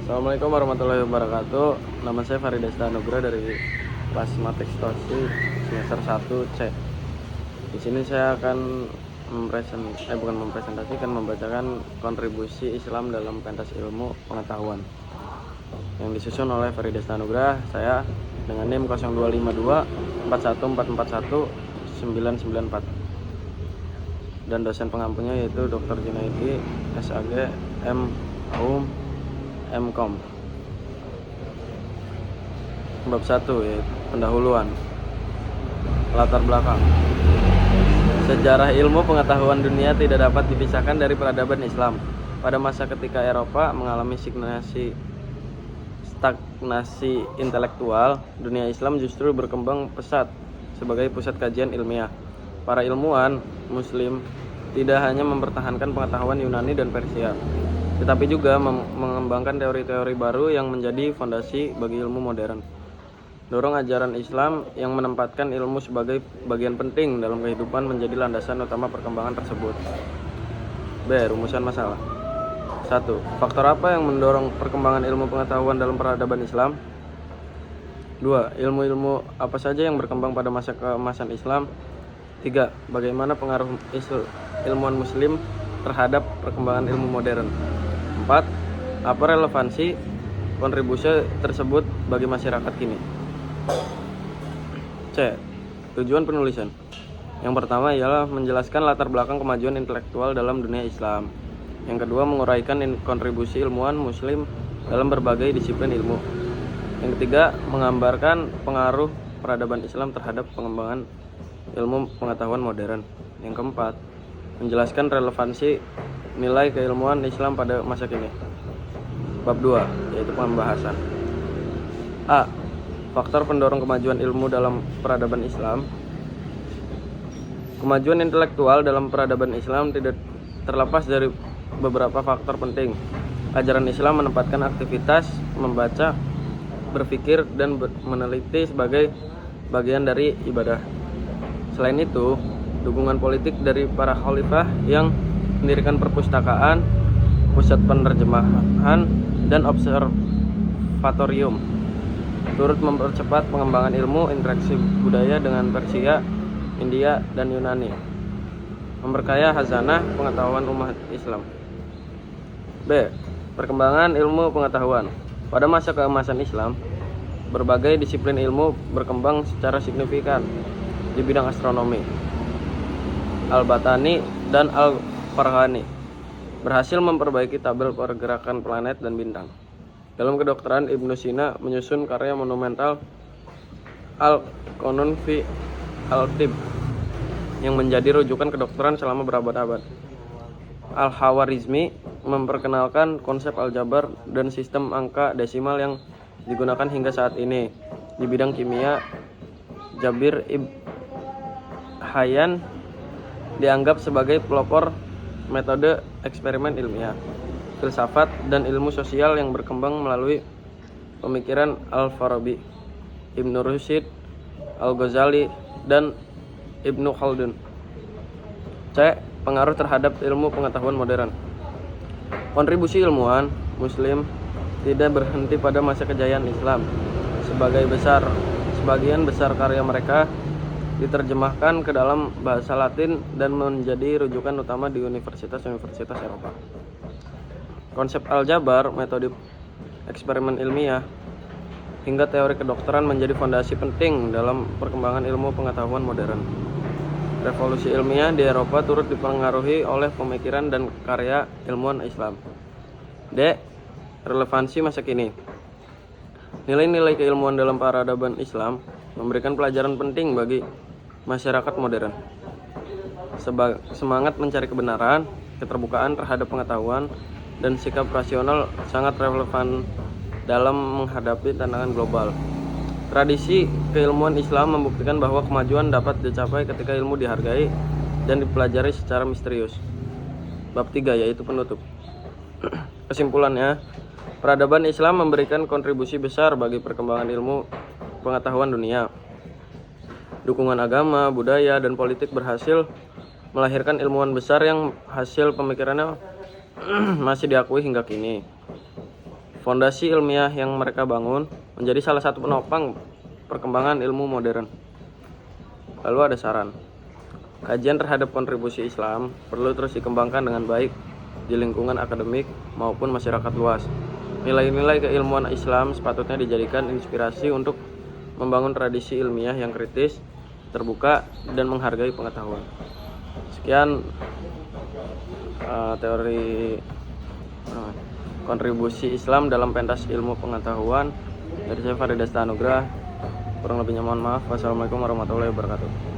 Assalamualaikum warahmatullahi wabarakatuh. Nama saya Faridesta Anugrah dari kelas Matek Stosi semester 1 C. Di sini saya akan membacakan kontribusi Islam dalam pentas ilmu pengetahuan yang disusun oleh Faridesta Anugrah. Saya dengan NIM 0252 41441 994 dan dosen pengampunya yaitu Dr. Junaidi SAG M Aum Mkom. Bab 1 yaitu pendahuluan. Latar belakang. Sejarah ilmu pengetahuan dunia tidak dapat dipisahkan dari peradaban Islam. Pada masa ketika Eropa mengalami stagnasi intelektual, dunia Islam justru berkembang pesat sebagai pusat kajian ilmiah. Para ilmuwan Muslim tidak hanya mempertahankan pengetahuan Yunani dan Persia, tetapi juga mengembangkan teori-teori baru yang menjadi fondasi bagi ilmu modern. Dorong ajaran Islam yang menempatkan ilmu sebagai bagian penting dalam kehidupan menjadi landasan utama perkembangan tersebut. B. Rumusan masalah. 1. Faktor apa yang mendorong perkembangan ilmu pengetahuan dalam peradaban Islam? 2. Ilmu-ilmu apa saja yang berkembang pada masa keemasan Islam? 3. Bagaimana pengaruh ilmuwan Muslim terhadap perkembangan ilmu modern? 4. Apa relevansi kontribusi tersebut bagi masyarakat kini? C. Tujuan penulisan. Yang pertama ialah menjelaskan latar belakang kemajuan intelektual dalam dunia Islam. Yang kedua, menguraikan kontribusi ilmuwan Muslim dalam berbagai disiplin ilmu. Yang ketiga, menggambarkan pengaruh peradaban Islam terhadap pengembangan ilmu pengetahuan modern. Yang keempat, menjelaskan relevansi nilai keilmuan Islam pada masa kini. Bab 2, yaitu pembahasan. A. Faktor pendorong kemajuan ilmu dalam peradaban Islam. Kemajuan intelektual dalam peradaban Islam tidak terlepas dari beberapa faktor penting. Ajaran Islam menempatkan aktivitas membaca, berpikir, dan meneliti sebagai bagian dari ibadah. Selain itu, dukungan politik dari para khalifah yang mendirikan perpustakaan, pusat penerjemahan, dan observatorium turut mempercepat pengembangan ilmu interaksi budaya dengan Persia, India, dan Yunani, memperkaya khazanah pengetahuan umat Islam. B. Perkembangan ilmu pengetahuan. Pada masa keemasan Islam, berbagai disiplin ilmu berkembang secara signifikan di bidang astronomi. Al-Batani dan Al-Farghani berhasil memperbaiki tabel pergerakan planet dan bintang. Dalam kedokteran, Ibnu Sina menyusun karya monumental Al-Qanun fi Al-Tibb yang menjadi rujukan kedokteran selama berabad-abad. Al-Khawarizmi memperkenalkan konsep aljabar dan sistem angka desimal yang digunakan hingga saat ini. Di bidang kimia, Jabir ibn Hayyan dianggap sebagai pelopor metode eksperimen ilmiah. Filsafat dan ilmu sosial yang berkembang melalui pemikiran Al-Farabi, Ibnu Rushd, Al-Ghazali, dan Ibnu Khaldun. C. Pengaruh terhadap ilmu pengetahuan modern. Kontribusi ilmuwan Muslim tidak berhenti pada masa kejayaan Islam. Sebagian besar karya mereka diterjemahkan ke dalam bahasa Latin dan menjadi rujukan utama di universitas-universitas Eropa. Konsep aljabar, metode eksperimen ilmiah, hingga teori kedokteran menjadi fondasi penting dalam perkembangan ilmu pengetahuan modern. Revolusi ilmiah di Eropa turut dipengaruhi oleh pemikiran dan karya ilmuwan Islam. D. Relevansi masa kini. Nilai-nilai keilmuan dalam peradaban Islam memberikan pelajaran penting bagi masyarakat modern. Semangat mencari kebenaran, keterbukaan terhadap pengetahuan, dan sikap rasional sangat relevan dalam menghadapi tantangan global. Tradisi keilmuan Islam membuktikan bahwa kemajuan dapat dicapai ketika ilmu dihargai dan dipelajari secara misterius. Bab 3, yaitu penutup. Kesimpulannya, peradaban Islam memberikan kontribusi besar bagi perkembangan ilmu pengetahuan dunia. Dukungan agama, budaya, dan politik berhasil melahirkan ilmuwan besar yang hasil pemikirannya masih diakui hingga kini. Fondasi ilmiah yang mereka bangun menjadi salah satu penopang perkembangan ilmu modern. Lalu ada saran. Kajian terhadap kontribusi Islam perlu terus dikembangkan dengan baik di lingkungan akademik maupun masyarakat luas. Nilai-nilai keilmuan Islam sepatutnya dijadikan inspirasi untuk membangun tradisi ilmiah yang kritis, terbuka, dan menghargai pengetahuan. Sekian teori kontribusi Islam dalam pentas ilmu pengetahuan dari saya Farid Dasta Anugrah. Kurang lebihnya mohon maaf. Wassalamualaikum warahmatullahi wabarakatuh.